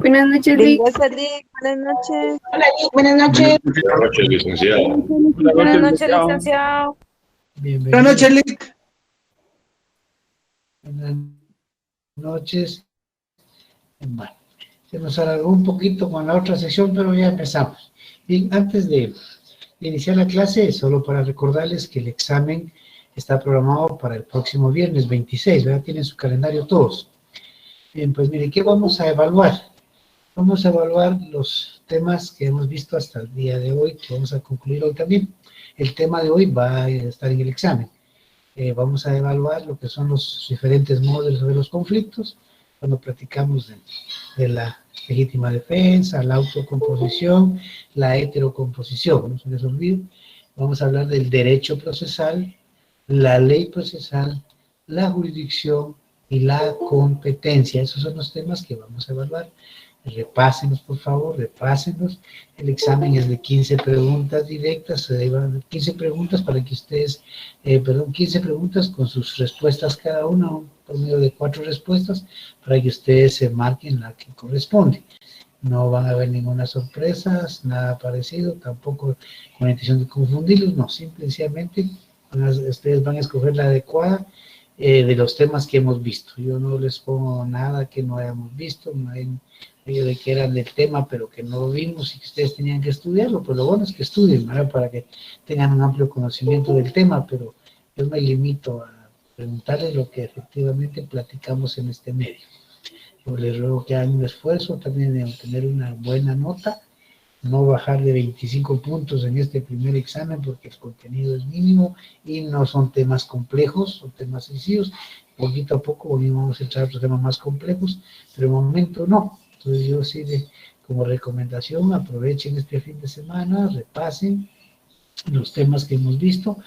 Buenas noches, Lick. Buenas noches. Hola, buenas noches. Buenas noches, licenciado. Buenas noches, licenciado. Bienvenido. Buenas noches, Lick. Buenas noches. Bueno, se nos alargó un poquito con la otra sesión, pero ya empezamos. Bien, antes de iniciar la clase, solo para recordarles que el examen está programado para el próximo viernes 26, ¿verdad? Tienen su calendario todos. Bien, pues mire, ¿qué vamos a evaluar? Vamos a evaluar los temas que hemos visto hasta el día de hoy, que vamos a concluir hoy también. El tema de hoy va a estar en el examen. Vamos a evaluar lo que son los diferentes modelos de los conflictos, cuando platicamos de la legítima defensa, la autocomposición, la heterocomposición, no se les olvide. Vamos a hablar del derecho procesal, la ley procesal, la jurisdicción y la competencia. Esos son los temas que vamos a evaluar. Repásenos, por favor, repásenos. El examen es de 15 preguntas directas, se derivan 15 preguntas para que ustedes, 15 preguntas con sus respuestas cada una, por medio de 4 respuestas, para que ustedes se marquen la que corresponde. No van a haber ninguna sorpresa, nada parecido, tampoco con la intención de confundirlos, no, simplemente ustedes van a escoger la adecuada de los temas que hemos visto. Yo no les pongo nada que no hayamos visto, no hay de que eran del tema, pero que no lo vimos y que ustedes tenían que estudiarlo, pues lo bueno es que estudien, ¿verdad? Para que tengan un amplio conocimiento del tema, pero yo me limito a preguntarles lo que efectivamente platicamos en este medio. Yo les ruego que hagan un esfuerzo también de obtener una buena nota, no bajar de 25 puntos en este primer examen porque el contenido es mínimo y no son temas complejos, son temas sencillos. Poquito a poco vamos a entrar a otros temas más complejos, pero de momento no. Entonces yo sí, como recomendación, aprovechen este fin de semana, repasen los temas que hemos visto.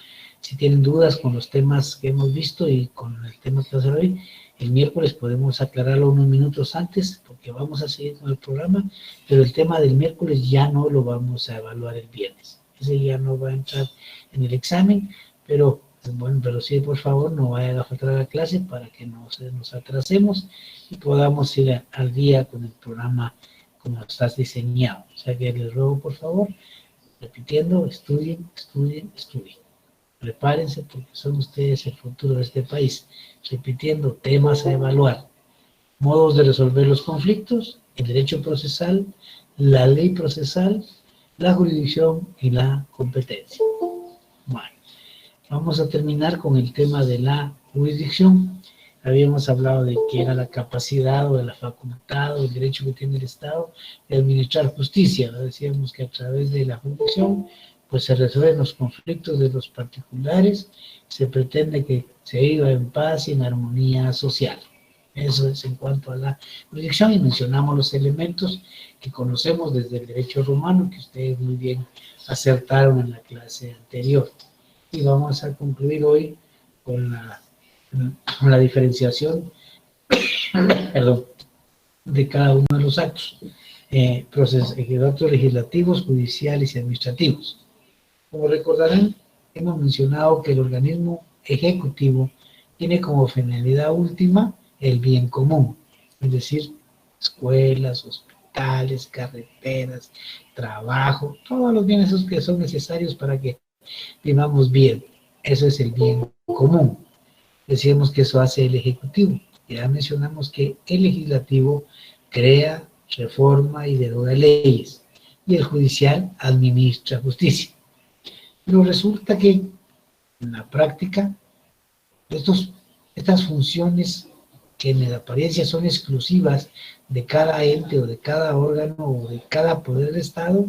Si tienen dudas con los temas que hemos visto y con el tema que va a ser hoy, el miércoles podemos aclararlo unos minutos antes, porque vamos a seguir con el programa, pero el tema del miércoles ya no lo vamos a evaluar el viernes. Ese ya no va a entrar en el examen, pero bueno, pero sí, por favor, no vayan a faltar a la clase para que no nos atrasemos y podamos ir al día con el programa como está diseñado. O sea que les ruego, por favor, repitiendo, estudien, estudien, estudien. Prepárense porque son ustedes el futuro de este país. Repitiendo, temas a evaluar. Modos de resolver los conflictos, el derecho procesal, la ley procesal, la jurisdicción y la competencia. Bueno, vamos a terminar con el tema de la jurisdicción. Habíamos hablado de que era la capacidad o de la facultad o el derecho que tiene el Estado de administrar justicia. Decíamos que a través de la jurisdicción pues se resuelven los conflictos de los particulares, se pretende que se viva en paz y en armonía social. Eso es en cuanto a la jurisdicción, y mencionamos los elementos que conocemos desde el derecho romano, que ustedes muy bien acertaron en la clase anterior. Y vamos a concluir hoy con la diferenciación de cada uno de los actos, actos legislativos, judiciales y administrativos. Como recordarán, hemos mencionado que el organismo ejecutivo tiene como finalidad última el bien común, es decir, escuelas, hospitales, carreteras, trabajo, todos los bienes que son necesarios para que vivamos bien. Eso es el bien común. Decíamos que eso hace el ejecutivo. Ya mencionamos que el legislativo crea, reforma y deroga leyes, y el judicial administra justicia. Pero resulta que en la práctica estas funciones que en la apariencia son exclusivas de cada ente o de cada órgano o de cada poder de Estado,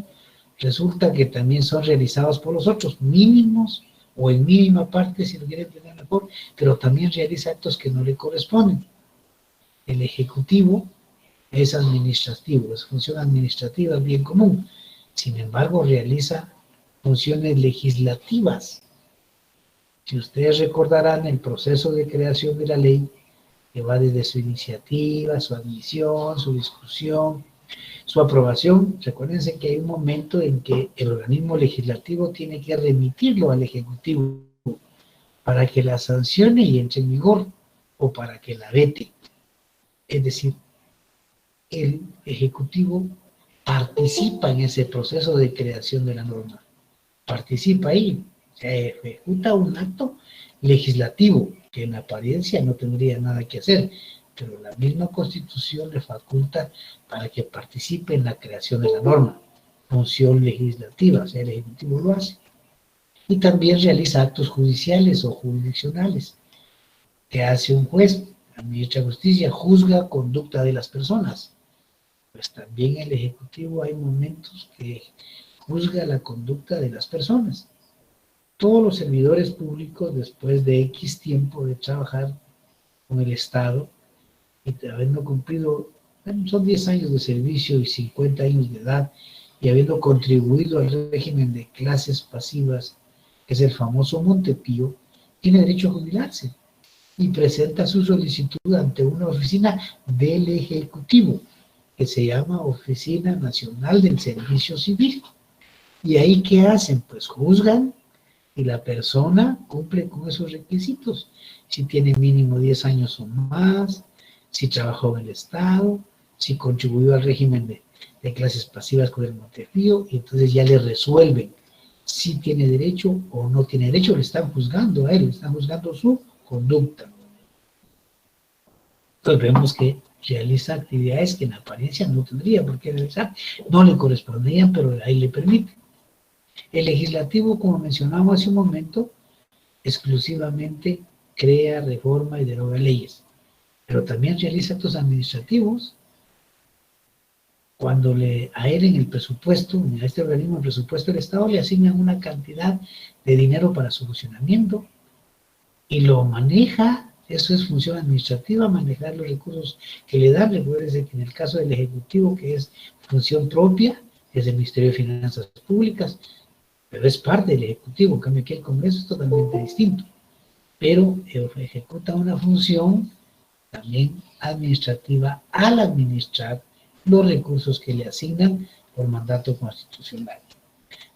resulta que también son realizados por los otros, mínimos o en mínima parte, si lo quieren entender mejor, pero también realiza actos que no le corresponden. El Ejecutivo es administrativo, es función administrativa, bien común. Sin embargo, realiza funciones legislativas. Si ustedes recordarán el proceso de creación de la ley, que va desde su iniciativa, su admisión, su discusión, su aprobación, recuérdense que hay un momento en que el organismo legislativo tiene que remitirlo al Ejecutivo para que la sancione y entre en vigor, o para que la vete. Es decir, el Ejecutivo participa en ese proceso de creación de la norma. Participa ahí, se ejecuta un acto legislativo que en apariencia no tendría nada que hacer, pero la misma Constitución le faculta para que participe en la creación de la norma. Función legislativa, o sea, el Ejecutivo lo hace. Y también realiza actos judiciales o jurisdiccionales que hace un juez, administra justicia, juzga conducta de las personas. Pues también el Ejecutivo hay momentos que juzga la conducta de las personas. Todos los servidores públicos, después de X tiempo de trabajar con el Estado, y habiendo cumplido, bueno, son 10 años de servicio y 50 años de edad, y habiendo contribuido al régimen de clases pasivas, que es el famoso Montepío, tiene derecho a jubilarse y presenta su solicitud ante una oficina del Ejecutivo, que se llama Oficina Nacional del Servicio Civil. ¿Y ahí qué hacen? Pues juzgan y la persona cumple con esos requisitos. Si tiene mínimo 10 años o más, si trabajó en el Estado, si contribuyó al régimen de clases pasivas con el Montepío, y entonces ya le resuelven si tiene derecho o no tiene derecho, le están juzgando a él, le están juzgando su conducta. Entonces vemos que realiza actividades que en apariencia no tendría por qué realizar, no le correspondían, pero ahí le permite. El legislativo, como mencionamos hace un momento, exclusivamente crea, reforma y deroga leyes, pero también realiza actos administrativos. Cuando a él en el presupuesto, a este organismo, el presupuesto del Estado, le asignan una cantidad de dinero para su funcionamiento y lo maneja. Eso es función administrativa, manejar los recursos que le dan. Recuérdense que en el caso del Ejecutivo, que es función propia, es el Ministerio de Finanzas Públicas, pero es parte del Ejecutivo. En cambio, aquí el Congreso es totalmente distinto, pero ejecuta una función también administrativa al administrar los recursos que le asignan por mandato constitucional.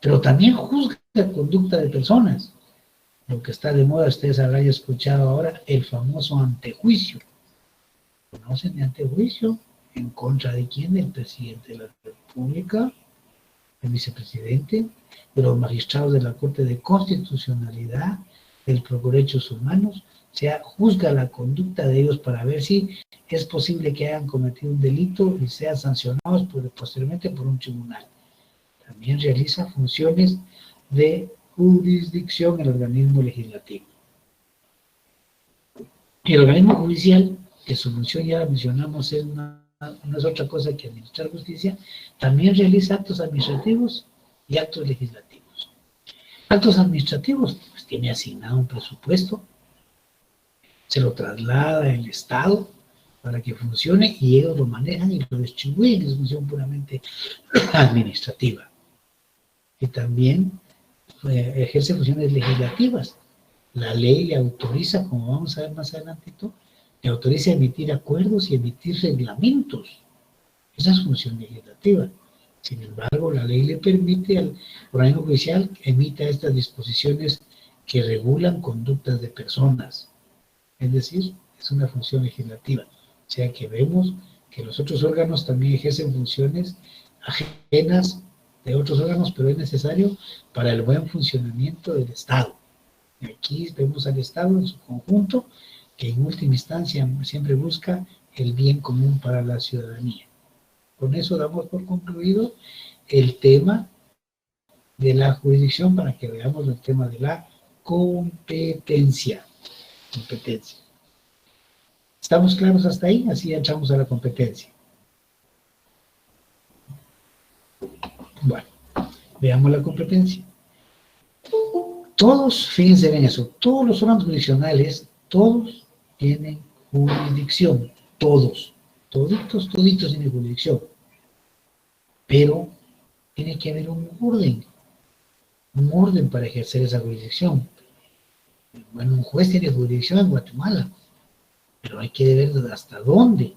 Pero también juzga la conducta de personas. Lo que está de moda, ustedes habrán escuchado ahora, el famoso antejuicio. ¿Conocen el antejuicio? ¿En contra de quién? Del presidente de la República, el vicepresidente, de los magistrados de la Corte de Constitucionalidad, del Procurador de Derechos Humanos. O sea, juzga la conducta de ellos para ver si es posible que hayan cometido un delito y sean sancionados posteriormente por un tribunal. También realiza funciones de jurisdicción en el organismo legislativo. El organismo judicial, que su función ya la mencionamos, no es otra cosa que administrar justicia, también realiza actos administrativos y actos legislativos. Actos administrativos, pues tiene asignado un presupuesto, se lo traslada el Estado para que funcione y ellos lo manejan y lo distribuyen, es función puramente administrativa. Y también ejerce funciones legislativas. La ley le autoriza, como vamos a ver más adelantito, le autoriza a emitir acuerdos y emitir reglamentos. Esa es función legislativa. Sin embargo, la ley le permite al organismo judicial que emita estas disposiciones que regulan conductas de personas. Es decir, es una función legislativa. O sea que vemos que los otros órganos también ejercen funciones ajenas de otros órganos, pero es necesario para el buen funcionamiento del Estado. Y aquí vemos al Estado en su conjunto, que en última instancia siempre busca el bien común para la ciudadanía. Con eso damos por concluido el tema de la jurisdicción para que veamos el tema de la competencia. ¿Estamos claros hasta ahí? Así entramos a la competencia. Bueno, veamos la competencia. Todos, fíjense en eso, todos los órganos jurisdiccionales, todos tienen jurisdicción, todos, toditos tienen jurisdicción, pero tiene que haber un orden para ejercer esa jurisdicción. Bueno, un juez tiene jurisdicción en Guatemala, pero hay que ver hasta dónde.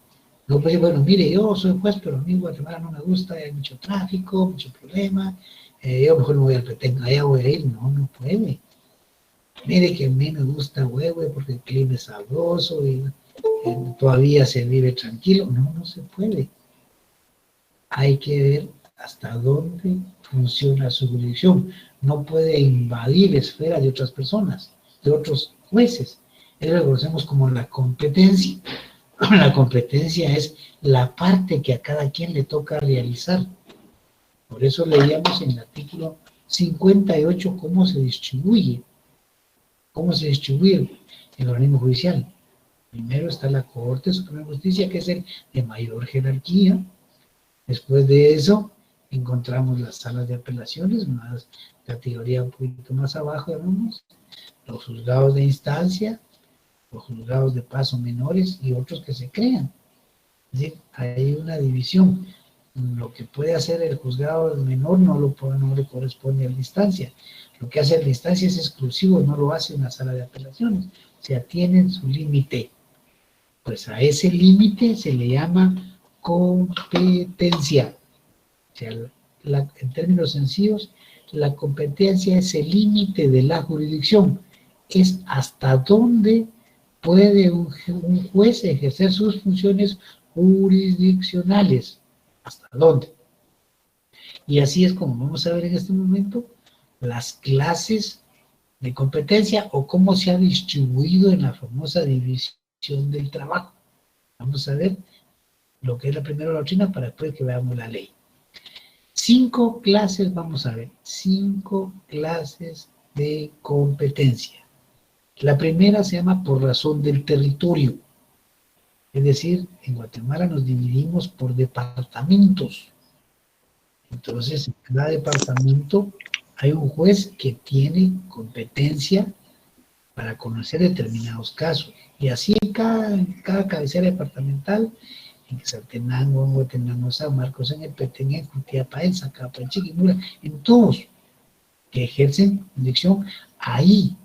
No puede decir, bueno, mire, yo soy juez, pero a mí en Guatemala no me gusta, hay mucho tráfico, mucho problema, yo mejor no voy al Petén, allá voy a ir. No puede. Mire que a mí me gusta Huehue porque el clima es sabroso y todavía se vive tranquilo. No se puede. hay que ver hasta dónde funciona su jurisdicción. No puede invadir esfera de otras personas, de otros jueces. Eso lo conocemos como la competencia. La competencia es la parte que a cada quien le toca realizar. Por eso leíamos en el artículo 58 cómo se distribuye el organismo judicial. Primero está la Corte Suprema de Justicia, que es el de mayor jerarquía. Después de eso, encontramos las salas de apelaciones, más categoría un poquito más abajo, digamos, los juzgados de instancia, los juzgados de paso menores y otros que se crean. Es decir, hay una división. Lo que puede hacer el juzgado menor no le corresponde a la instancia. Lo que hace la instancia es exclusivo, no lo hace una sala de apelaciones. O sea, tienen su límite. Pues a ese límite se le llama competencia. O sea, en términos sencillos, la competencia es el límite de la jurisdicción. Es hasta dónde puede un juez ejercer sus funciones jurisdiccionales. ¿Hasta dónde? Y así es como vamos a ver en este momento las clases de competencia o cómo se ha distribuido en la famosa división del trabajo. Vamos a ver lo que es la primera doctrina para después que veamos la ley. 5 clases, vamos a ver, 5 clases de competencia. La primera se llama por razón del territorio. Es decir, en Guatemala nos dividimos por departamentos. Entonces, en cada departamento hay un juez que tiene competencia para conocer determinados casos. Y así en cada cabecera departamental, en Quetzaltenango, en Huehuetenango, San Marcos, en el Petén, en Jutiapa, en Zacapa, en Chiquimula, en todos que ejercen jurisdicción, ahí,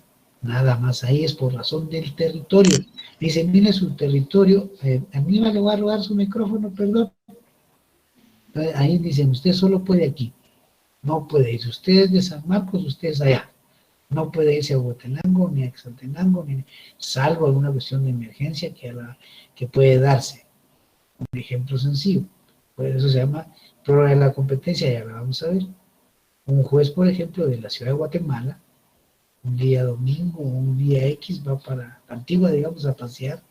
nada más, ahí es por razón del territorio. Dicen, mire su territorio, a mí me le voy a robar su micrófono, perdón. Entonces, ahí dicen, usted solo puede aquí, no puede ir. Usted es de San Marcos, usted es allá. No puede irse a Huehuetenango, ni a Quetzaltenango, salvo alguna cuestión de emergencia que puede darse. Un ejemplo sencillo. Por eso se llama prórroga de la competencia, ya la vamos a ver. Un juez, por ejemplo, de la ciudad de Guatemala, un día domingo o un día X va para Antigua, digamos, a pasear,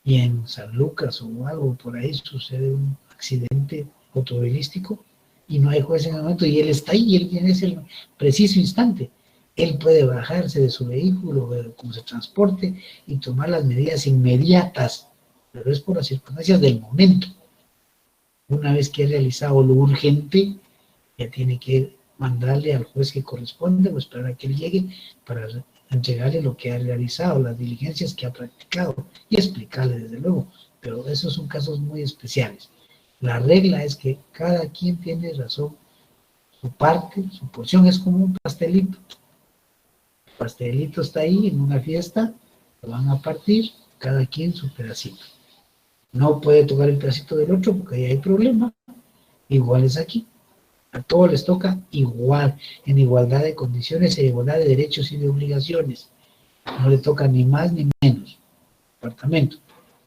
y en San Lucas o algo por ahí sucede un accidente automovilístico y no hay juez en el momento, y él está ahí, y él tiene ese preciso instante. Él puede bajarse de su vehículo, ver cómo se transporte y tomar las medidas inmediatas, pero es por las circunstancias del momento. Una vez que ha realizado lo urgente, ya tiene que mandarle al juez que corresponde o esperar a que él llegue para entregarle lo que ha realizado, las diligencias que ha practicado y explicarle desde luego, pero esos son casos muy especiales. La regla es que cada quien tiene razón, su parte, su porción es como un pastelito. El pastelito está ahí en una fiesta, lo van a partir, cada quien su pedacito. No puede tocar el pedacito del otro porque ahí hay problema, igual es aquí. A todos les toca igual, en igualdad de condiciones, en igualdad de derechos y de obligaciones. No le toca ni más ni menos. Departamento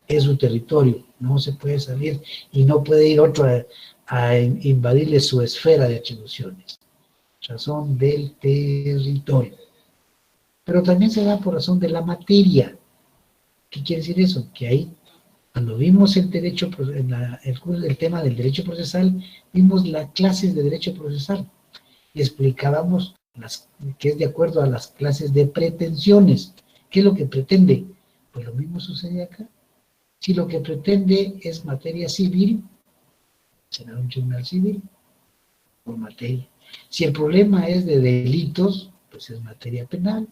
es su territorio, no se puede salir y no puede ir otro a invadirle su esfera de atribuciones. Razón del territorio. Pero también se da por razón de la materia. ¿Qué quiere decir eso? Que ahí, cuando vimos el derecho, el tema del derecho procesal, vimos las clases de derecho procesal y explicábamos que es de acuerdo a las clases de pretensiones. ¿Qué es lo que pretende? Pues lo mismo sucede acá. Si lo que pretende es materia civil, será un tribunal civil por materia. Si el problema es de delitos, pues es materia penal.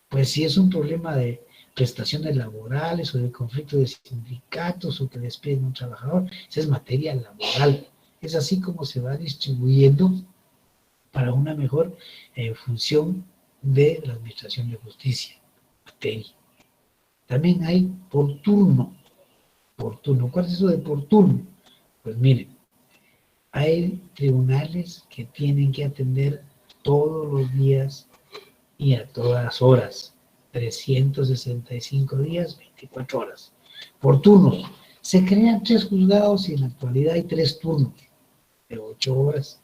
Pues si es un problema de prestaciones laborales o de conflicto de sindicatos o que despiden a un trabajador, esa es materia laboral. Es así como se va distribuyendo para una mejor función de la administración de justicia. Materia. También hay por turno. Por turno. ¿Cuál es eso de por turno? Pues miren, hay tribunales que tienen que atender todos los días y a todas horas. 365 días, 24 horas. Por turnos. Se crean 3 juzgados y en la actualidad hay 3 turnos de 8 horas.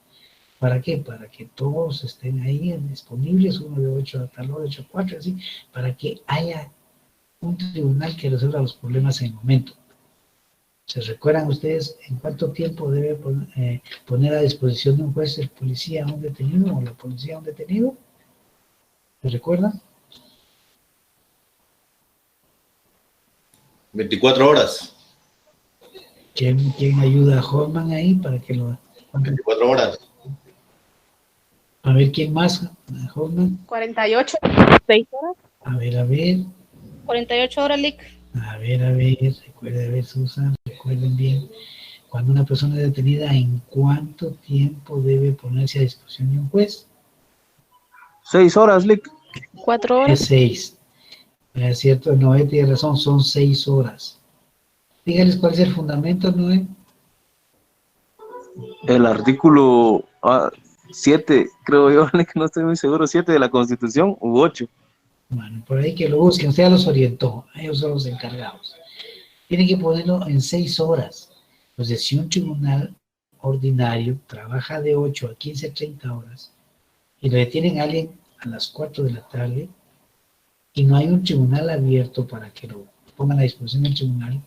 ¿Para qué? Para que todos estén ahí disponibles, uno de 8 a tal hora, 8 a 4, así, para que haya un tribunal que resuelva los problemas en el momento. ¿Se recuerdan ustedes en cuánto tiempo debe poner a disposición de un juez el policía a un detenido o la policía a un detenido? ¿Se recuerdan? 24 horas. ¿Quién ayuda a Hoffman ahí para que lo... 24 horas. A ver, ¿quién más? Hoffman. 48. 6 horas. A ver. 48 horas, Lick. A ver, recuerden, a ver, Susan, recuerden bien. Cuando una persona es detenida, ¿en cuánto tiempo debe ponerse a disposición de un juez? 6 horas, Lick. 4 Es horas. 6. Es cierto, Noé tiene razón, son 6 horas. Díganles cuál es el fundamento, Noé. El artículo 7, creo yo, Lick, no estoy muy seguro, 7 de la Constitución u 8. Bueno, por ahí que lo busquen, usted ya los orientó, ellos son los encargados. Tienen que ponerlo en 6 horas. Entonces, si un tribunal ordinario trabaja de 8 a 15, 30 horas y lo detienen a alguien a las 4 de la tarde y no hay un tribunal abierto para que lo pongan a disposición del tribunal,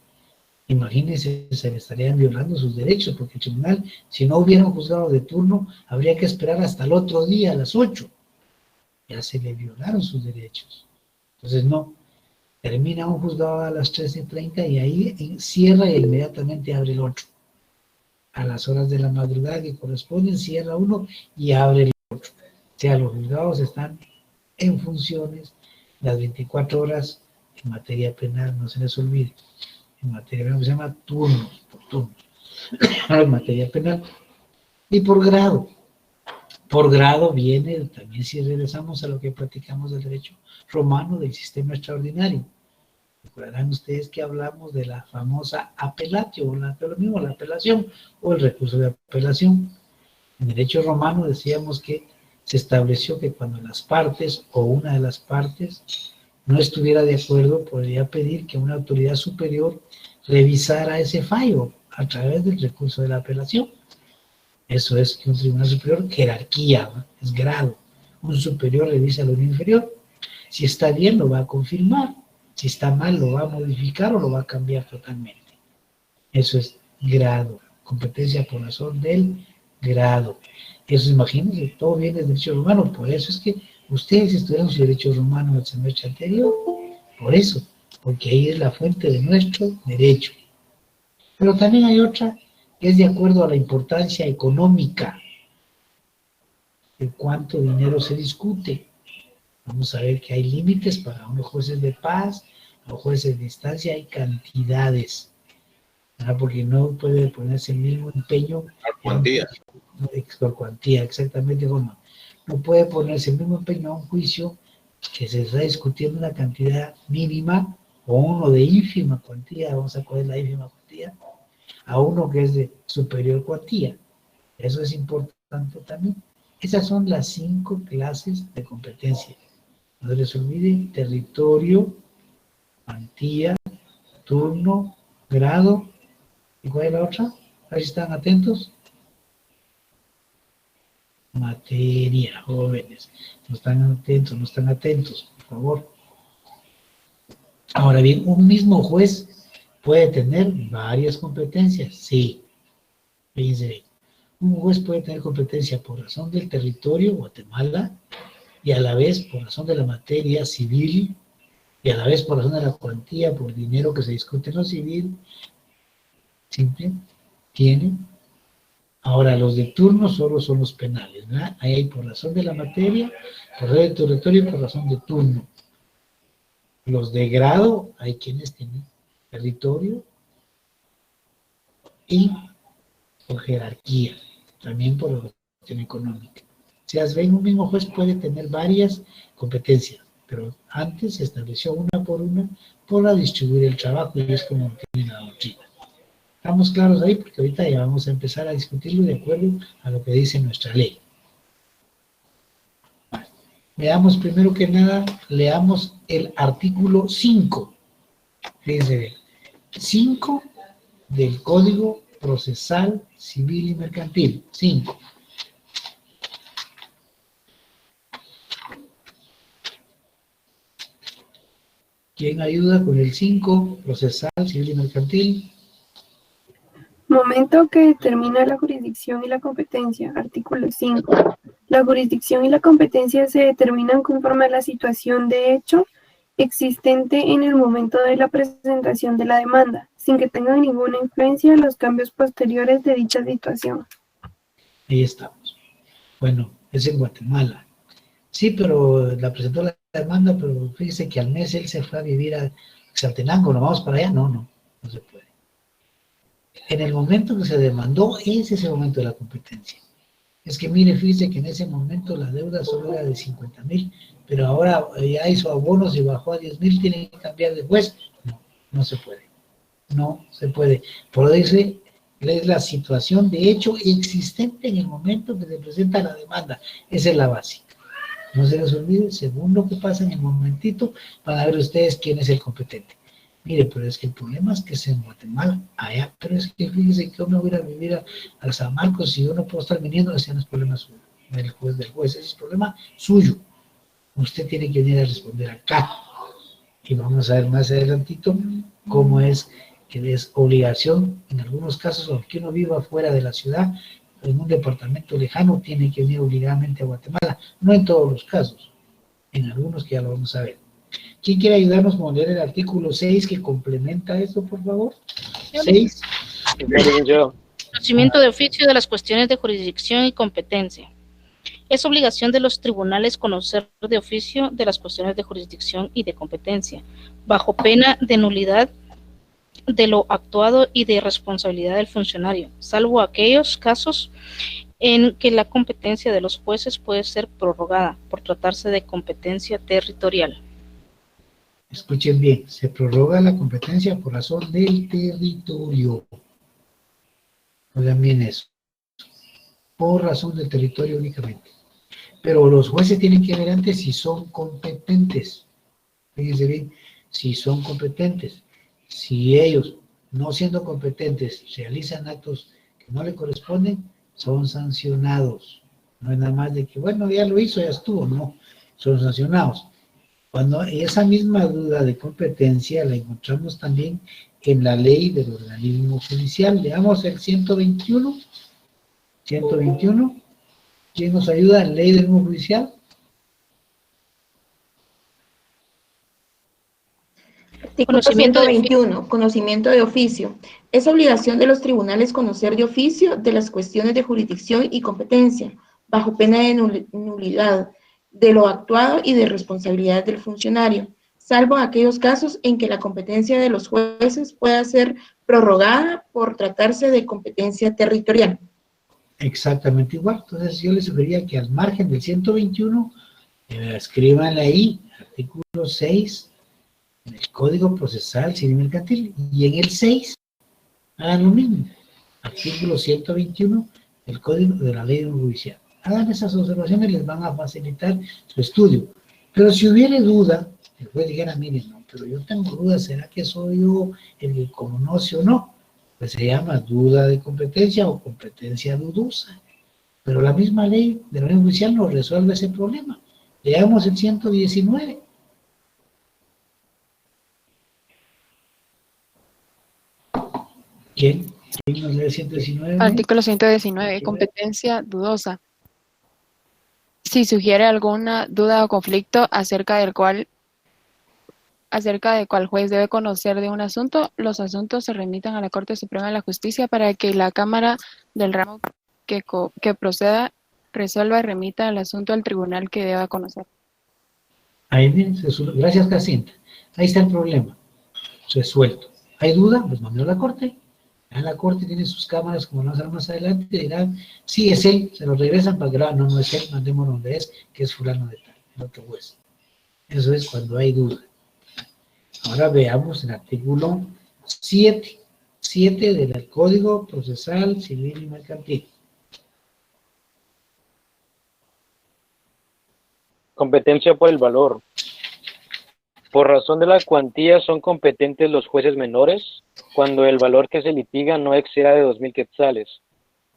imagínense, se le estarían violando sus derechos, porque el tribunal, si no hubiera un juzgado de turno, habría que esperar hasta el otro día a las 8. Ya se le violaron sus derechos. Entonces, no. Termina un juzgado a las 13:30 y ahí cierra y inmediatamente abre el otro. A las horas de la madrugada que corresponden, cierra uno y abre el otro. O sea, los juzgados están en funciones las 24 horas en materia penal, no se les olvide. En materia penal se llama turnos, por turnos. En materia penal. Y por grado. Por grado viene, también si regresamos a lo que platicamos del derecho romano, del sistema extraordinario. Recordarán ustedes que hablamos de la famosa apelatio, o la apelación, o el recurso de apelación. En derecho romano decíamos que se estableció que cuando las partes, o una de las partes, no estuviera de acuerdo, podría pedir que una autoridad superior revisara ese fallo a través del recurso de la apelación. Eso es que un tribunal superior, jerarquía, ¿no? Es grado. Un superior revisa lo inferior. Si está bien, lo va a confirmar. Si está mal, lo va a modificar o lo va a cambiar totalmente. Eso es grado. Competencia por razón del grado. Eso, imagínense, todo viene del derecho romano. Por eso es que ustedes estudiaron su derecho romano el semestre anterior. Por eso. Porque ahí es la fuente de nuestro derecho. Pero también hay otra que es de acuerdo a la importancia económica de cuánto dinero se discute. Vamos a ver que hay límites para unos jueces de paz, los jueces de instancia, hay cantidades, ¿verdad? Porque no puede ponerse el mismo empeño. Cuantía. Por cuantía, exactamente, como no puede ponerse el mismo empeño a un juicio que se está discutiendo una cantidad mínima o uno de ínfima cuantía, vamos a coger la ínfima cuantía, a uno que es de superior cuantía. Eso es importante también. Esas son las 5 clases de competencia. No se les olvide: territorio, cuantía, turno, grado. ¿Y cuál es la otra? A ver si están atentos. Materia, jóvenes. No están atentos, por favor. Ahora bien, un mismo juez puede tener varias competencias. Sí. Fíjense bien. Un juez puede tener competencia por razón del territorio, Guatemala, y a la vez por razón de la materia civil, y a la vez por razón de la cuantía, por dinero que se discute en lo civil, simple, tiene. Ahora, los de turno solo son los penales, ¿verdad? Ahí hay por razón de la materia, por razón del territorio y por razón de turno. Los de grado, hay quienes tienen territorio y por jerarquía, también por la cuestión económica. Si las ven, un mismo juez puede tener varias competencias, pero antes se estableció una por distribuir el trabajo, y es como tiene la doctrina. Estamos claros ahí, porque ahorita ya vamos a empezar a discutirlo de acuerdo a lo que dice nuestra ley. Vale. Veamos primero que nada, leamos el artículo 5. Fíjense bien. 5 del Código Procesal Civil y Mercantil. 5. ¿Quién ayuda con el 5? Procesal Civil y Mercantil. Momento que determina la jurisdicción y la competencia. Artículo 5. La jurisdicción y la competencia se determinan conforme a la situación de hecho existente en el momento de la presentación de la demanda, sin que tengan ninguna influencia en los cambios posteriores de dicha situación. Ahí estamos. Bueno, es en Guatemala. Sí, pero la presentó la demanda, pero fíjese que al mes él se fue a vivir a Xaltenango, ¿no vamos para allá? No se puede. En el momento que se demandó, ese es el momento de la competencia. Es que mire, fíjese que en ese momento la deuda solo era de 50,000, pero ahora ya hizo abonos y bajó a 10,000, tiene que cambiar de juez. No se puede. No se puede. Por eso es la situación de hecho existente en el momento que se presenta la demanda. Esa es la base. No se les olvide, según lo que pasa en el momentito, van a ver ustedes quién es el competente. Mire, pero es que el problema es que es en Guatemala, allá, pero es que fíjese que yo me voy a ir a vivir a San Marcos y yo no puedo estar viniendo, ese no es problema suyo, del juez, ese es problema suyo. Usted tiene que venir a responder acá. Y vamos a ver más adelantito cómo es que es obligación, en algunos casos, aunque uno viva fuera de la ciudad, en un departamento lejano, tiene que venir obligadamente a Guatemala. No en todos los casos, en algunos que ya lo vamos a ver. ¿Quién quiere ayudarnos con leer el artículo 6 que complementa esto, por favor? 6. Conocimiento de oficio de las cuestiones de jurisdicción y competencia. Es obligación de los tribunales conocer de oficio de las cuestiones de jurisdicción y de competencia, bajo pena de nulidad de lo actuado y de responsabilidad del funcionario, salvo aquellos casos en que la competencia de los jueces puede ser prorrogada por tratarse de competencia territorial. Escuchen bien, se prorroga la competencia por razón del territorio. Oigan bien eso. Por razón del territorio únicamente. Pero los jueces tienen que ver antes si son competentes. Fíjense bien, si son competentes. Si ellos, no siendo competentes, realizan actos que no le corresponden, son sancionados. No es nada más de que, bueno, ya lo hizo, ya estuvo, no, son sancionados. Cuando esa misma duda de competencia la encontramos también en la ley del organismo judicial. Leamos el 121. 121. ¿Quién nos ayuda en ley del organismo judicial? Artículo 121. Conocimiento de oficio. Es obligación de los tribunales conocer de oficio de las cuestiones de jurisdicción y competencia, bajo pena de nulidad de lo actuado y de responsabilidad del funcionario, salvo aquellos casos en que la competencia de los jueces pueda ser prorrogada por tratarse de competencia territorial. Exactamente igual. Entonces yo les sugeriría que al margen del 121, escriban ahí, artículo 6, en el Código Procesal Civil y Mercantil, y en el 6, hagan lo mismo. Artículo 121 del Código de la Ley Judicial. Hagan esas observaciones, les van a facilitar su estudio. Pero si hubiera duda, el juez dijera, miren, no, pero yo tengo duda, ¿será que soy yo el que conoce o no? Pues se llama duda de competencia o competencia dudosa. Pero la misma ley de la ley judicial no resuelve ese problema. Leamos el 119. ¿Quién nos lee el 119? Artículo 119, competencia dudosa. Si sugiere alguna duda o conflicto acerca del cual juez debe conocer de un asunto, los asuntos se remitan a la Corte Suprema de la Justicia para que la Cámara del ramo que proceda resuelva y remita el asunto al tribunal que deba conocer. Ahí bien, gracias Jacinta. Ahí está el problema, resuelto. ¿Hay duda? Pues mandó a la Corte. A la Corte tiene sus cámaras, como vamos a ver más adelante, y dirán, sí, es él, se lo regresan para que no es él, mandemos donde es, que es fulano de tal, el otro juez. Eso es cuando hay duda. Ahora veamos el artículo 7 del Código Procesal Civil y Mercantil. Competencia por el valor. Por razón de la cuantía son competentes los jueces menores, cuando el valor que se litiga no exceda de 2.000 quetzales.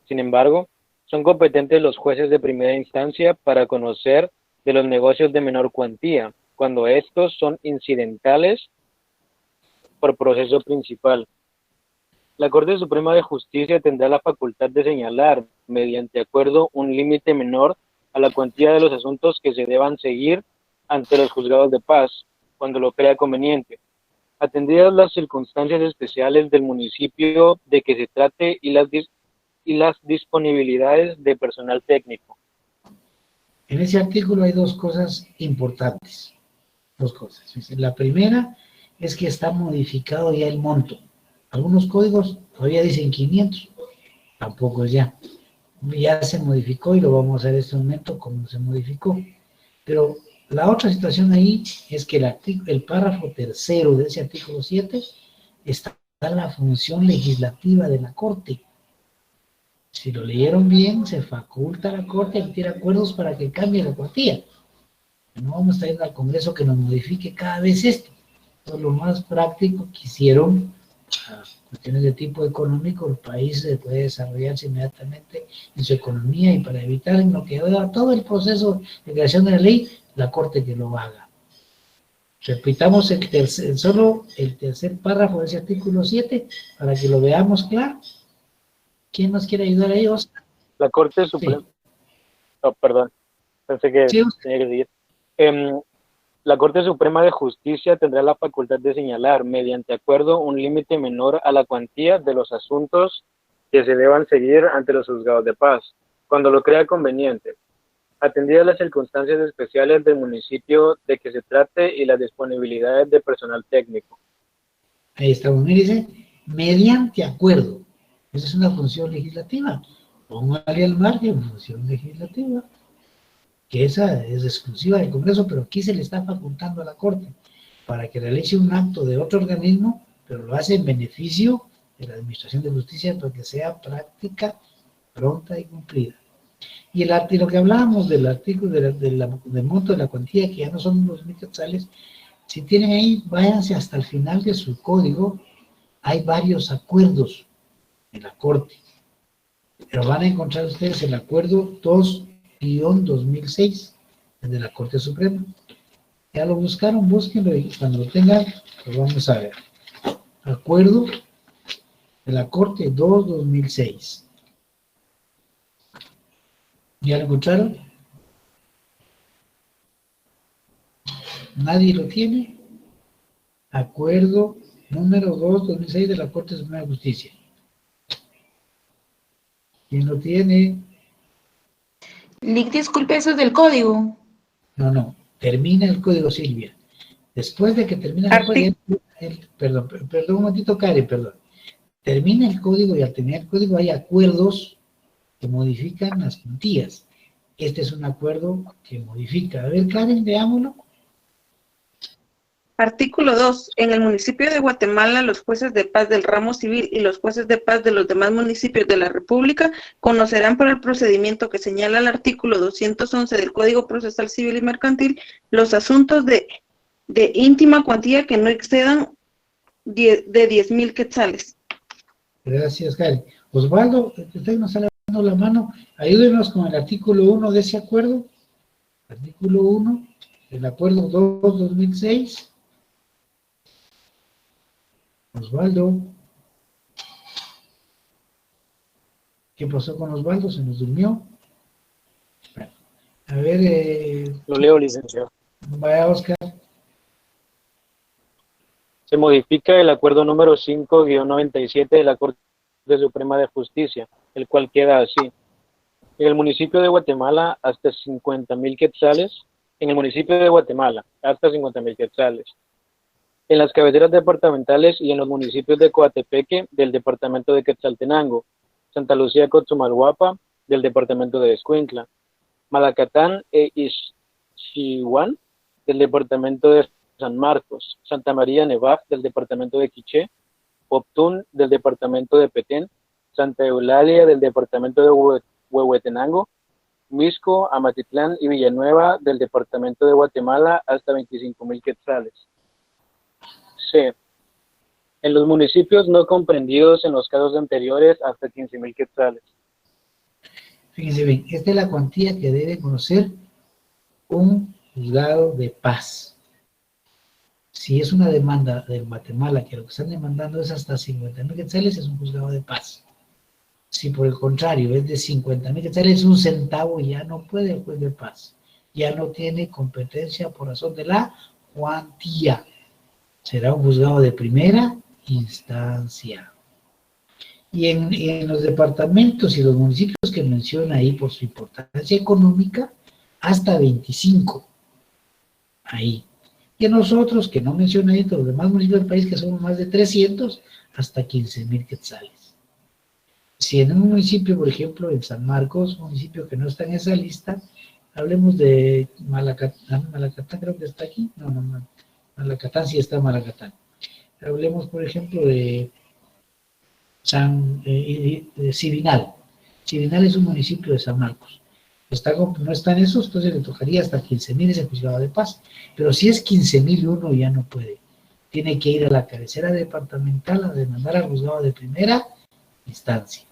Sin embargo, son competentes los jueces de primera instancia para conocer de los negocios de menor cuantía, cuando estos son incidentales por proceso principal. La Corte Suprema de Justicia tendrá la facultad de señalar, mediante acuerdo, un límite menor a la cuantía de los asuntos que se deban seguir ante los juzgados de paz, cuando lo crea conveniente, atendidas las circunstancias especiales del municipio de que se trate y las disponibilidades de personal técnico. En ese artículo hay dos cosas importantes. Dos cosas. La primera es que está modificado ya el monto. Algunos códigos todavía dicen 500, tampoco es ya. Ya se modificó y lo vamos a ver en este momento como se modificó. Pero la otra situación ahí es que el párrafo tercero de ese artículo 7 está en la función legislativa de la Corte. Si lo leyeron bien, se faculta a la Corte a emitir acuerdos para que cambie la cuantía. No vamos a ir al Congreso que nos modifique cada vez esto. Entonces, lo más práctico que hicieron, a cuestiones de tipo económico, el país puede desarrollarse inmediatamente en su economía y para evitar en lo que va todo el proceso de creación de la ley, la Corte que lo haga. Repitamos solo el tercer párrafo de ese artículo 7 para que lo veamos claro. ¿Quién nos quiere ayudar ahí, Oscar? La Corte Suprema... Sí. Oh, perdón, pensé que Sí, tenía que seguir. La Corte Suprema de Justicia tendrá la facultad de señalar, mediante acuerdo, un límite menor a la cuantía de los asuntos que se deban seguir ante los juzgados de paz, cuando lo crea conveniente, atendidas las circunstancias especiales del municipio de que se trate y las disponibilidades de personal técnico. Ahí está, dice, mediante acuerdo. Esa es una función legislativa. Póngale al margen función legislativa, que esa es exclusiva del Congreso, pero aquí se le está facultando a la Corte para que realice un acto de otro organismo, pero lo hace en beneficio de la Administración de Justicia para que sea práctica, pronta y cumplida. Y lo que hablábamos del artículo del monto de la cuantía, que ya no son los 1.000 quetzales, si tienen ahí, váyanse hasta el final de su código, hay varios acuerdos en la Corte, pero van a encontrar ustedes el acuerdo 2-2006 de la Corte Suprema. Ya lo buscaron, búsquenlo y cuando lo tengan, lo vamos a ver. Acuerdo de la Corte 2-2006. ¿Ya lo encontraron? ¿Nadie lo tiene? Acuerdo número 2-2006 de la Corte Suprema de Justicia. ¿Quién lo tiene? Lick, disculpe, eso es del código. No. Termina el código, Silvia. Después de que termina el código, perdón, un momentito, Karen, perdón. Termina el código y al terminar el código hay acuerdos que modifican las cuantías. Este es un acuerdo que modifica. A ver, Karen, veámoslo. Artículo 2. En el municipio de Guatemala, los jueces de paz del ramo civil y los jueces de paz de los demás municipios de la República conocerán por el procedimiento que señala el artículo 211 del Código Procesal Civil y Mercantil los asuntos de íntima cuantía que no excedan de 10.000 quetzales. Gracias, Karen. Osvaldo, usted nos está levantando la mano. Ayúdenos con el artículo 1 de ese acuerdo. Artículo 1 del acuerdo 2-2006. Osvaldo. ¿Qué pasó con Osvaldo? ¿Se nos durmió? Bueno, a ver. Lo leo, licenciado. Vaya, Oscar. Se modifica el acuerdo número 5-97 de la Corte Suprema de Justicia, el cual queda así. En el municipio de Guatemala, hasta 50.000 quetzales. En el municipio de Guatemala, hasta 50.000 quetzales. En las cabeceras departamentales y en los municipios de Coatepeque, del departamento de Quetzaltenango, Santa Lucía Cochumalhuapa, del departamento de Escuintla, Malacatán e Ixchihuán, del departamento de San Marcos, Santa María Nevaj, del departamento de Quiché, Poptún, del departamento de Petén, Santa Eulalia, del departamento de Huehuetenango, Misco, Amatitlán y Villanueva, del departamento de Guatemala, hasta 25.000 quetzales. C. En los municipios no comprendidos en los casos anteriores hasta 15.000 quetzales. Fíjense bien, esta es la cuantía que debe conocer un juzgado de paz. Si es una demanda de Guatemala, que lo que están demandando es hasta 50.000 quetzales, es un juzgado de paz. Si por el contrario es de 50.000 quetzales, un centavo, ya no puede el juez de paz. Ya no tiene competencia por razón de la cuantía. Será un juzgado de primera instancia. Y en los departamentos y los municipios que menciona ahí por su importancia económica, hasta 25. Ahí. Y a nosotros, que no menciona ahí, los demás municipios del país, que somos más de 300, hasta 15.000 quetzales. Si en un municipio, por ejemplo, en San Marcos, un municipio que no está en esa lista, hablemos de Malacatán, creo que está aquí, no, Malacatán sí está Malacatán. Hablemos, por ejemplo, de Civinal. Civinal es un municipio de San Marcos. No están esos, entonces le tocaría hasta 15.000 ese juzgado de paz. Pero si es 15.001 ya no puede. Tiene que ir a la cabecera departamental a demandar al juzgado de primera instancia.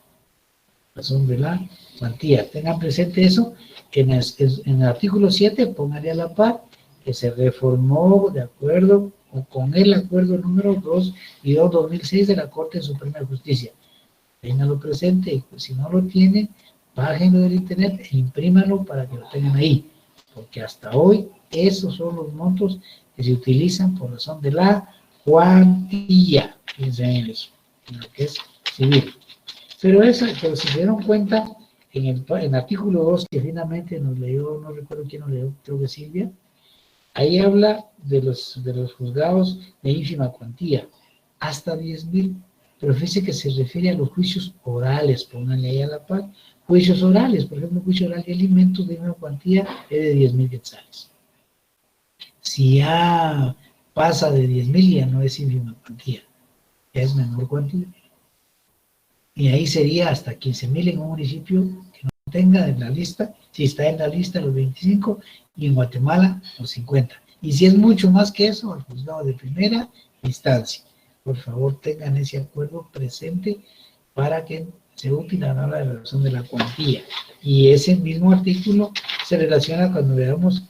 Razón de la cuantía. Tengan presente eso, que en el artículo 7, póngale a la par, que se reformó de acuerdo con el acuerdo número 2 y 2/2006 de la Corte Suprema de Justicia. Ténganlo presente, y pues, si no lo tienen, bájenlo del internet e imprímanlo para que lo tengan ahí, porque hasta hoy esos son los montos que se utilizan por razón de la cuantía. Fíjense en eso, en lo que es civil. Pero si se dieron cuenta, en el artículo 2 que finalmente nos leyó, no recuerdo quién nos leyó, creo que Silvia, ahí habla de los juzgados de ínfima cuantía, hasta 10.000, pero fíjese que se refiere a los juicios orales, pónganle ahí a la par, juicios orales, por ejemplo, juicio oral de alimentos de ínfima cuantía es de 10.000 quetzales. Si ya pasa de 10.000 ya no es ínfima cuantía, ya es menor cuantía. Y ahí sería hasta 15.000 en un municipio que no tenga en la lista, si está en la lista los 25, y en Guatemala los 50. Y si es mucho más que eso, al juzgado de primera instancia. Por favor, tengan ese acuerdo presente para que sea útil a la hora de la relación de la cuantía. Y ese mismo artículo se relaciona cuando veamos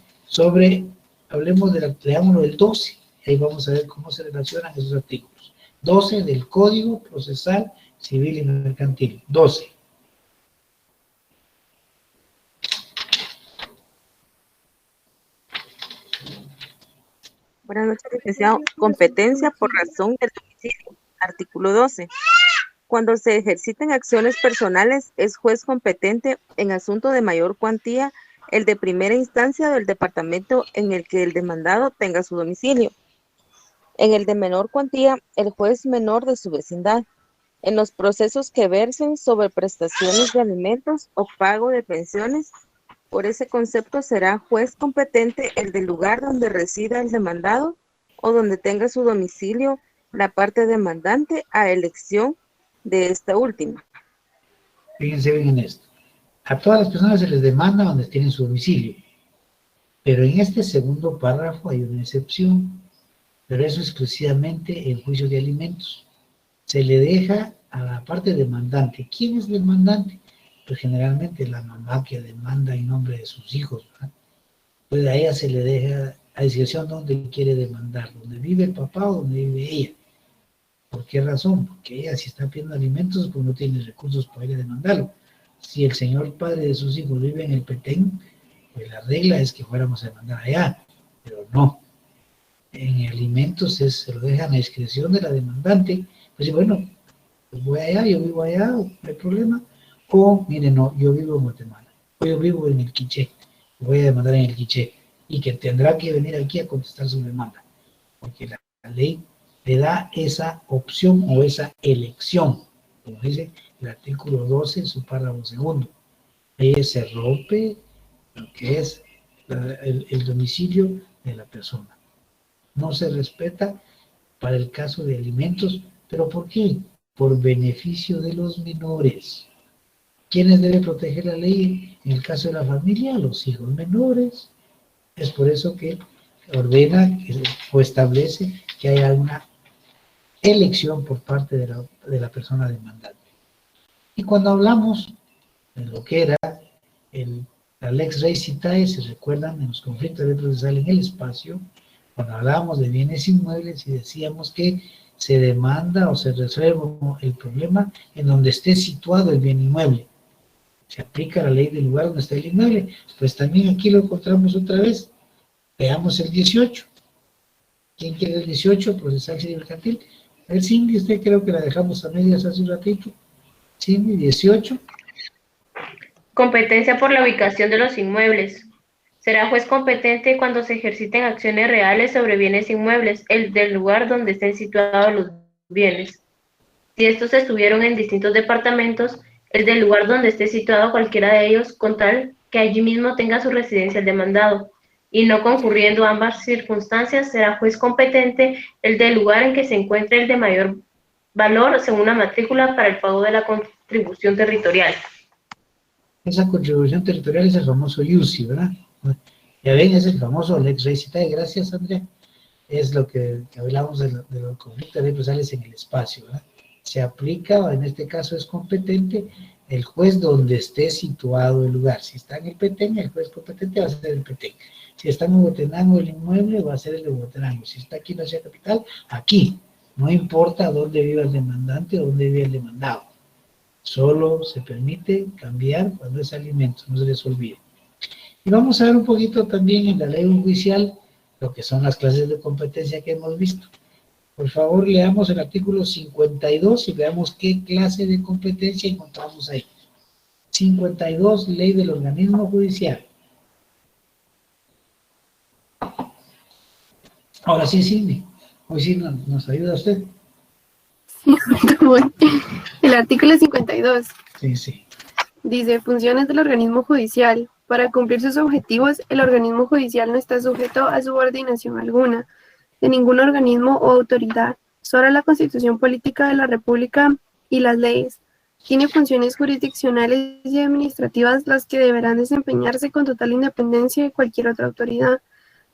hablemos leámoslo del 12, ahí vamos a ver cómo se relacionan esos artículos. 12 del Código Procesal Civil y Mercantil. 12. Buenas noches, licenciado. Competencia por razón del domicilio. Artículo 12. Cuando se ejerciten acciones personales, es juez competente en asunto de mayor cuantía el de primera instancia del departamento en el que el demandado tenga su domicilio. En el de menor cuantía, el juez menor de su vecindad. En los procesos que versen sobre prestaciones de alimentos o pago de pensiones, por ese concepto será juez competente el del lugar donde resida el demandado o donde tenga su domicilio la parte demandante a elección de esta última. Fíjense bien en esto. A todas las personas se les demanda donde tienen su domicilio, pero en este segundo párrafo hay una excepción, pero eso exclusivamente en juicio de alimentos. Se le deja a la parte demandante. ¿Quién es demandante? Pues generalmente la mamá que demanda en nombre de sus hijos, ¿verdad? Pues a ella se le deja a discreción dónde quiere demandar, donde vive el papá o donde vive ella. ¿Por qué razón? Porque ella, si está pidiendo alimentos, pues no tiene recursos para ir a demandarlo. Si el señor padre de sus hijos vive en el Petén, pues la regla es que fuéramos a demandar allá, pero no. En alimentos se lo dejan a discreción de la demandante. Pues bueno, pues voy allá, yo vivo allá, no hay problema. O, mire, no, yo vivo en Guatemala, o yo vivo en el Quiché, voy a demandar en el Quiché, y que tendrá que venir aquí a contestar su demanda, porque la ley le da esa opción o esa elección, como dice el artículo 12 en su párrafo segundo. Ahí se rompe lo que es el domicilio de la persona. No se respeta para el caso de alimentos, ¿pero por qué? Por beneficio de los menores. ¿Quiénes debe proteger la ley en el caso de la familia? Los hijos menores. Es por eso que ordena o establece que haya una elección por parte de la persona demandante. Y cuando hablamos de lo que era la Lex Res Citae, se recuerdan en los conflictos de procesal en el espacio, cuando hablábamos de bienes inmuebles y decíamos que se demanda o se resuelve el problema en donde esté situado el bien inmueble. Se aplica la ley del lugar donde está el inmueble. Pues también aquí lo encontramos otra vez. Veamos el 18. ¿Quién quiere el 18? Procesal civil mercantil. A ver, Cindy, usted creo que la dejamos a medias hace un ratito. Cindy, 18. Competencia por la ubicación de los inmuebles. Será juez competente cuando se ejerciten acciones reales sobre bienes inmuebles, el del lugar donde estén situados los bienes. Si estos estuvieron en distintos departamentos, el del lugar donde esté situado cualquiera de ellos, con tal que allí mismo tenga su residencia el demandado, y no concurriendo ambas circunstancias, será juez competente el del lugar en que se encuentre el de mayor valor según la matrícula para el pago de la contribución territorial. Esa contribución territorial es el famoso IUCI, ¿verdad? Ya ven, es el famoso Lex Res Citae. Gracias, Andrea. Es lo que hablamos de los conflictos de procesales en el espacio, ¿verdad? Se aplica, en este caso es competente, el juez donde esté situado el lugar. Si está en el Petén, el juez competente va a ser el Petén. Si está en Huehuetenango el inmueble, va a ser el de Huehuetenango. Si está aquí en la ciudad capital, aquí. No importa dónde viva el demandante o dónde vive el demandado. Solo se permite cambiar cuando es alimento, no se les olvide. Y vamos a ver un poquito también en la ley judicial lo que son las clases de competencia que hemos visto. Por favor, leamos el artículo 52 y veamos qué clase de competencia encontramos ahí. 52, ley del organismo judicial. Ahora sí, Cindy. Hoy sí nos ayuda usted. El artículo 52 Sí. dice: funciones del organismo judicial. Para cumplir sus objetivos, el organismo judicial no está sujeto a subordinación alguna de ningún organismo o autoridad, solo a la Constitución Política de la República y las leyes. Tiene funciones jurisdiccionales y administrativas las que deberán desempeñarse con total independencia de cualquier otra autoridad.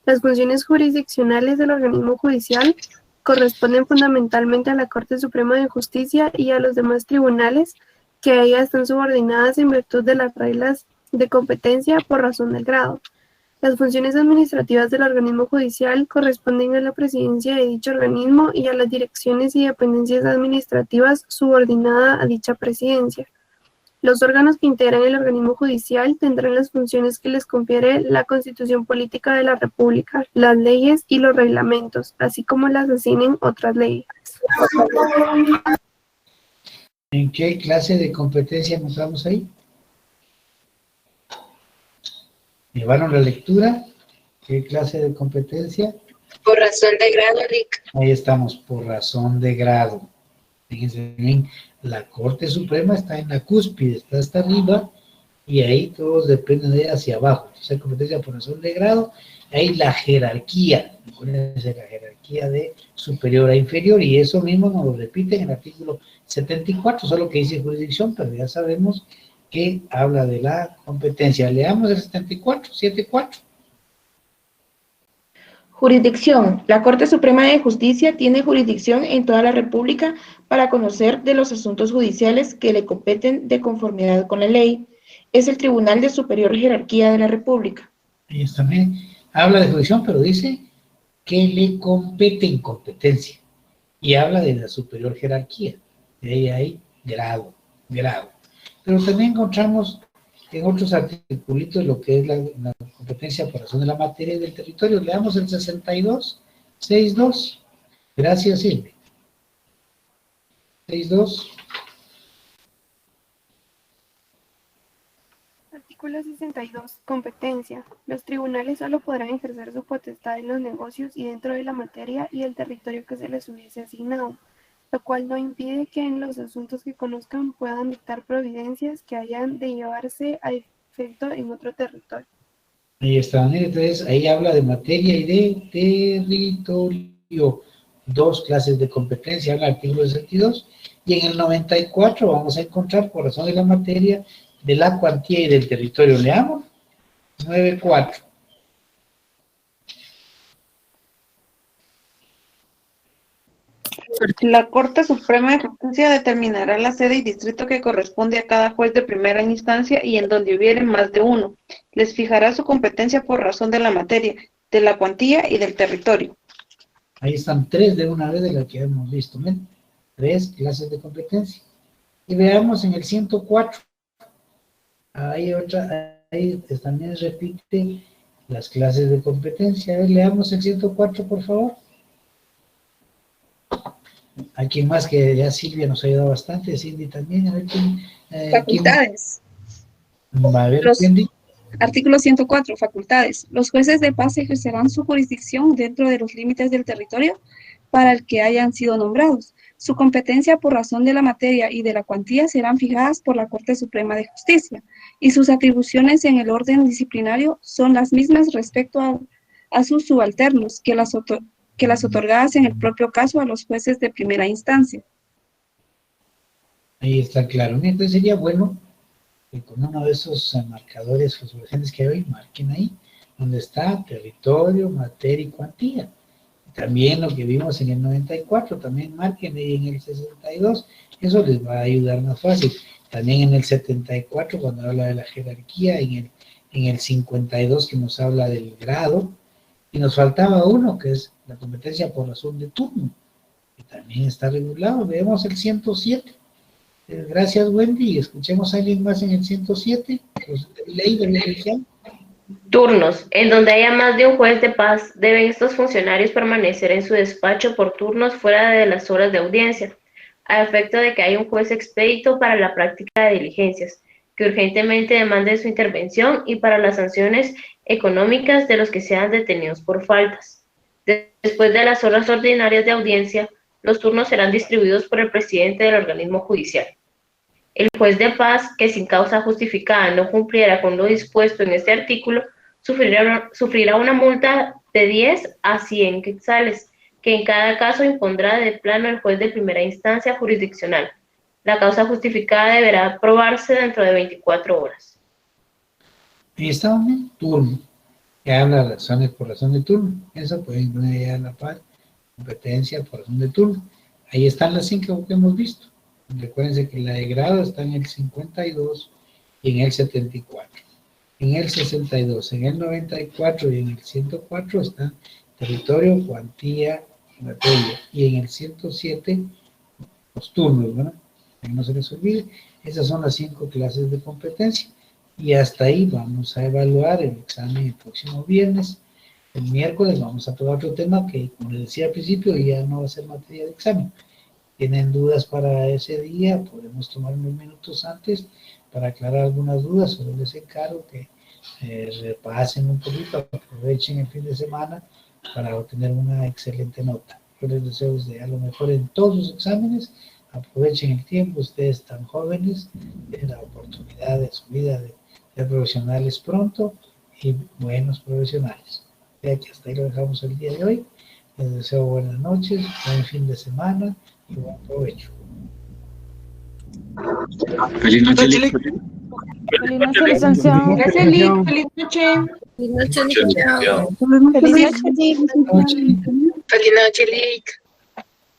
Las funciones jurisdiccionales del organismo judicial corresponden fundamentalmente a la Corte Suprema de Justicia y a los demás tribunales que a ella están subordinadas en virtud de las reglas de competencia por razón del grado. Las funciones administrativas del organismo judicial corresponden a la presidencia de dicho organismo y a las direcciones y dependencias administrativas subordinadas a dicha presidencia. Los órganos que integran el organismo judicial tendrán las funciones que les confiere la Constitución Política de la República, las leyes y los reglamentos, así como las asignen otras leyes. ¿En qué clase de competencia encontramos ahí? ¿Llevaron la lectura? ¿Qué clase de competencia? Por razón de grado, Rick. Ahí estamos, por razón de grado. Fíjense bien, la Corte Suprema está en la cúspide, está hasta arriba, y ahí todos dependen de ella hacia abajo. Entonces hay competencia por razón de grado, hay la jerarquía, acuérdense, la jerarquía de superior a inferior, y eso mismo nos lo repite en el artículo 74, solo que dice jurisdicción, pero ya sabemos que habla de la competencia. Leamos el 74, 74. Jurisdicción. La Corte Suprema de Justicia tiene jurisdicción en toda la República para conocer de los asuntos judiciales que le competen de conformidad con la ley. Es el Tribunal de Superior Jerarquía de la República. Ahí también habla de jurisdicción, pero dice que le compete en competencia. Y habla de la superior jerarquía. De ahí hay grado. Pero también encontramos en otros articulitos lo que es la competencia por razón de la materia y del territorio. Leamos el 62, 6.2. Gracias, Silvia. 6.2. Artículo 62. Competencia. Los tribunales solo podrán ejercer su potestad en los negocios y dentro de la materia y el territorio que se les hubiese asignado, lo cual no impide que en los asuntos que conozcan puedan dictar providencias que hayan de llevarse a efecto en otro territorio. Ahí está, entonces ahí habla de materia y de territorio. Dos clases de competencia en el artículo 62, y en el 94 vamos a encontrar por razón de la materia, de la cuantía y del territorio. Leamos 9.4. La Corte Suprema de Justicia determinará la sede y distrito que corresponde a cada juez de primera instancia y en donde hubiere más de uno. Les fijará su competencia por razón de la materia, de la cuantía y del territorio. Ahí están 3 de una vez de las que hemos visto, ¿ven? 3 clases de competencia. Y veamos en el 104. Ahí también repite las clases de competencia. A ver, leamos el 104, por favor. Hay quien más, que ya Silvia nos ha ayudado bastante, Cindy también. A ver, facultades. A ver, Cindy. Artículo 104, facultades. Los jueces de paz ejercerán su jurisdicción dentro de los límites del territorio para el que hayan sido nombrados. Su competencia por razón de la materia y de la cuantía serán fijadas por la Corte Suprema de Justicia, y sus atribuciones en el orden disciplinario son las mismas respecto a sus subalternos que las otorgadas en el propio caso a los jueces de primera instancia. Ahí está claro. Entonces sería bueno que con uno de esos marcadores fosforescentes que hay hoy, marquen ahí donde está territorio, materia y cuantía. También lo que vimos en el 94, también marquen ahí en el 62, eso les va a ayudar más fácil. También en el 74, cuando habla de la jerarquía, en el 52, que nos habla del grado, y nos faltaba uno, que es la competencia por razón de turno, que también está regulado. Veamos el 107. Gracias, Wendy. Escuchemos a alguien más en el 107, ley de elección. Turnos. En donde haya más de un juez de paz, deben estos funcionarios permanecer en su despacho por turnos fuera de las horas de audiencia, a efecto de que haya un juez expedito para la práctica de diligencias, que urgentemente demande su intervención y para las sanciones económicas de los que sean detenidos por faltas. Después de las horas ordinarias de audiencia, los turnos serán distribuidos por el presidente del organismo judicial. El juez de paz que sin causa justificada no cumpliera con lo dispuesto en este artículo sufrirá una multa de 10 a 100 quetzales, que en cada caso impondrá de plano el juez de primera instancia jurisdiccional. La causa justificada deberá aprobarse dentro de 24 horas. Ahí está un turno, que habla de razones por razón de turno. Eso pueden poner ya a la par, competencia por razón de turno. Ahí están las 5 que hemos visto. Recuérdense que la de grado está en el 52 y en el 74. En el 62, en el 94 y en el 104 está territorio, cuantía y materia. Y en el 107, los turnos, ¿verdad? Que no se les olvide. Esas son las 5 clases de competencia. Y hasta ahí vamos a evaluar el examen el próximo viernes. El miércoles vamos a probar otro tema que, como les decía al principio, ya no va a ser materia de examen. Tienen dudas para ese día, podemos tomar unos minutos antes para aclarar algunas dudas. Solo les encargo que repasen un poquito, aprovechen el fin de semana para obtener una excelente nota. Yo les deseo a lo mejor en todos los exámenes, aprovechen el tiempo, ustedes tan jóvenes, tienen la oportunidad de su vida de profesionales pronto y buenos profesionales. Ya que hasta ahí lo dejamos el día de hoy. Les deseo buenas noches, buen fin de semana y buen provecho. Feliz noche, Lic. Feliz noche, licenciado. Gracias, Lic. Feliz noche. Feliz noche, licenciado. Feliz noche, Lic.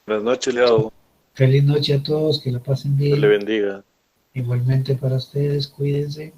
Buenas noches, Leo. Feliz noche a todos, que la pasen bien. Dios le bendiga. Igualmente para ustedes, cuídense.